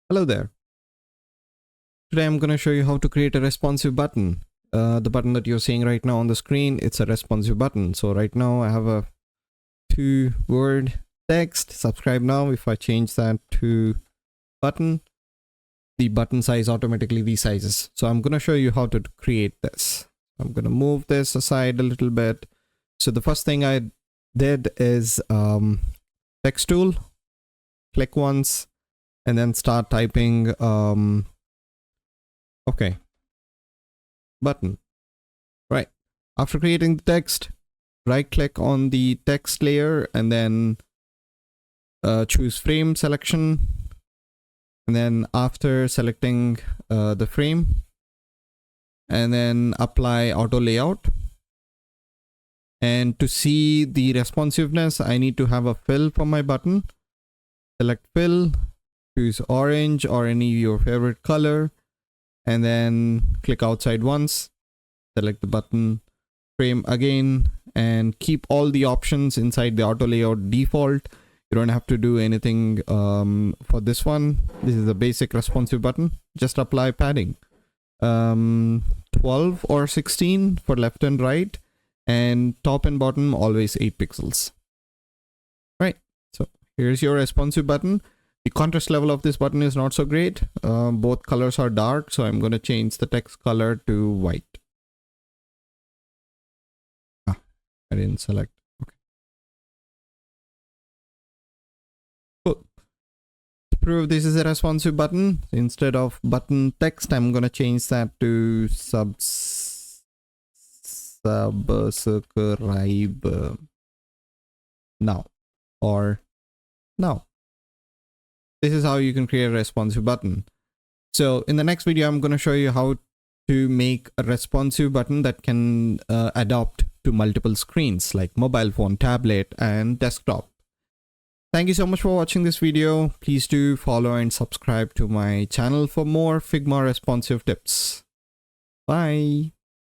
Hello there. Today I'm going to show you how to create a responsive button. The button that you're seeing right now on the screen, it's a responsive button. So right now I have a 2-word text, subscribe now. If I change that to button, the button size automatically resizes. So I'm going to show you how to create this. I'm going to move this aside a little bit. So the first thing I did is text tool, click once, and then start typing okay, button. Right, after creating the text, right click on the text layer and then choose frame selection, and then after selecting the frame, and then apply auto layout. And to see the responsiveness, I need to have a fill for my button. Select fill, choose orange or any your favorite color, and then click outside once, select the button, frame again, and keep all the options inside the auto layout default. You don't have to do anything for this one. This is a basic responsive button. Just apply padding, 12 or 16 for left and right, and top and bottom always 8 pixels. Right, so here's your responsive button. The contrast level of this button is not so great. Both colors are dark, so I'm going to change the text color to white. I didn't select. Okay. Cool. To prove this is a responsive button, instead of button text, I'm going to change that to subscribe now or now. This is how you can create a responsive button. So in the next video, I'm going to show you how to make a responsive button that can adapt to multiple screens like mobile phone, tablet, and desktop. Thank you so much for watching this video. Please do follow and subscribe to my channel for more Figma responsive tips. Bye.